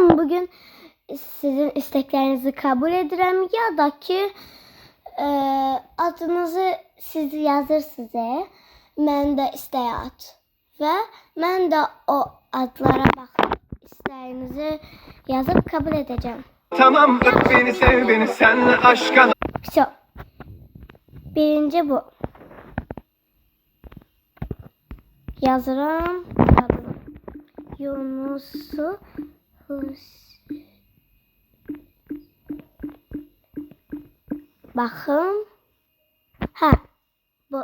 Salam, bugün sizin isteklerinizi kabul edirəm ya da ki adınızı siz yazır sizə, mən də istək at və mən də o adlara baxıb istəyinizi yazıb kabul edəcəm. Tamam, öp beni, sev beni, senle aşka. So, birinci bu. Yazıram. Yunusu bakın. Ha, bu.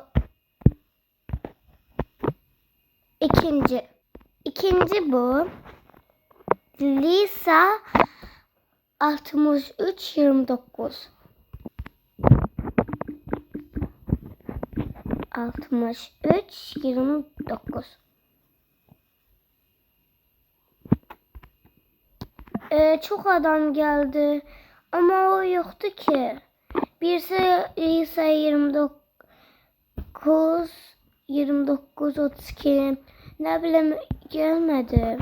İkinci bu. Lisa 6329. 6329. Çok adam geldi ama o yoktu ki. Birisi Lisa 29 32 ne bileyim gelmedi.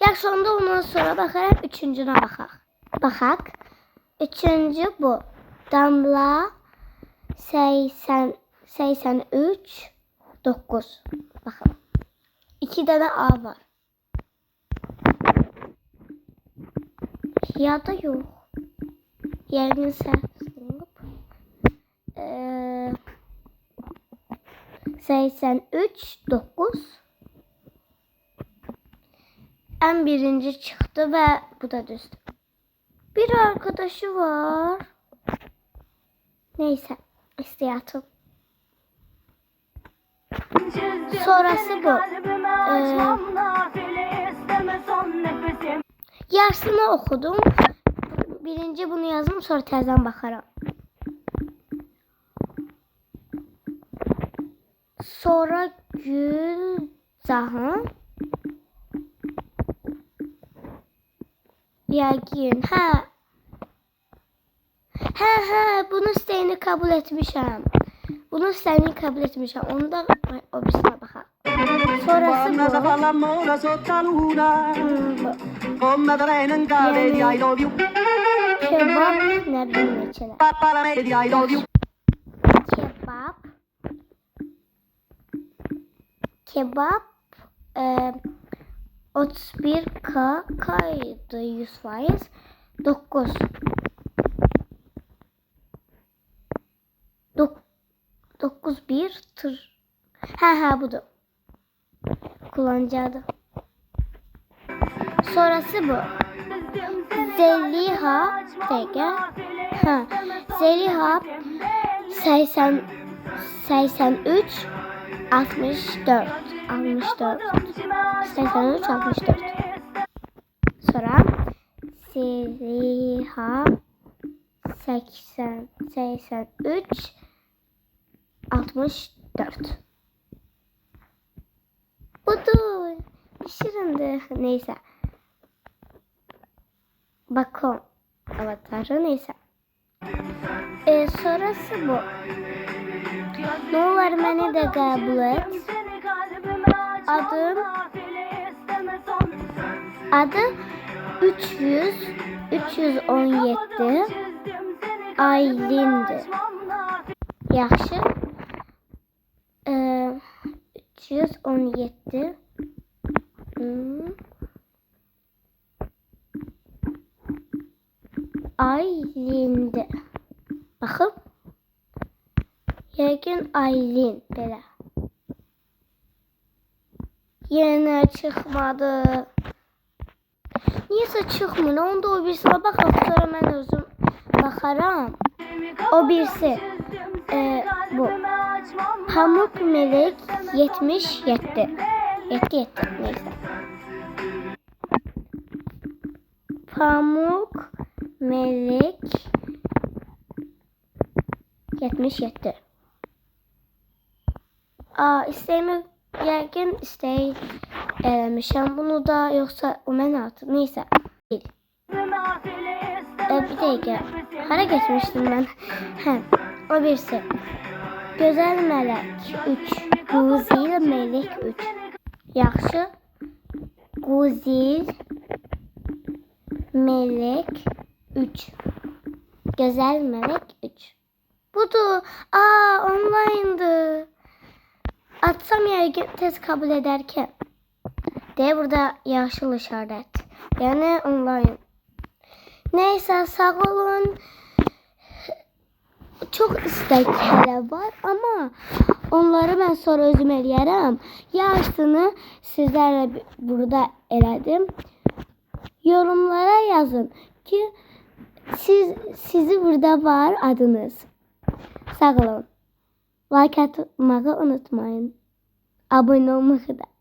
Yaxşı, onda ondan sonra baxaraq üçüncünə baxaq. Üçüncü bu. Damla 83 9. Baxın. 2 dənə A var. Ya da yok. Yerini səhv. 83 9. En birinci çıktı ve bu da düzdü. Bir arkadaşı var. Neyse, istiyatım. Sonrası bu. Yarısını okudum. Birinci bunu yazdım, sonra təzədən baxaram. Sonra Gülcahan. Yəqin. Hə, bunu istəyini kabul etmişəm. Onu da o birisine baxaq. Sonrası bu. Kebab ne bileyim neçələr. Kebab 31K'ydı 100%. 9. 9 1 tır. Ha budur. Kullanıcı adı. Sonrası bu. Zeliha Zeliha 83 64 83 64. Sonra Zeliha 83 64. Budur. Şirindi. Neyse. Bakın. Avatarı neyse. Sonrası bu. Ne olur beni de kabul et. Adı 317 Aylin'di. Yaxşı. 317 Aylin'di. Baxın. Yəqin Aylin belə. Yenə çıxmadı. Niyəsə çıxmır? Onda o birisine baxaq, sonra mən özüm baxaram. O birisi bu. Pamuk Melek 77. 77 neyse. Pamuk Melek 77. İstəyimi yəqin istək eləmişəm bunu da, yoxsa o mən atım. Neysə. Bir dəqiqə. Hara geçmişdim mən? O birisi. Gözəl Mələk 3. Quzil Melek 3. Yaxşı. Quzil Melek 3. Güzel Melek 3. Budur. Online'dı. Atsam ya tez kabul ederken. De burada yaşıl işaret. Yani online. Neyse sağ olun. Çok istekler var ama onları ben sonra özüm eləyərəm. Yarısını sizlerle burada elədim. Yorumlara yazın ki sizi burada var adınız. Sağ olun. Like atmayı unutmayın. Abone olmayı da.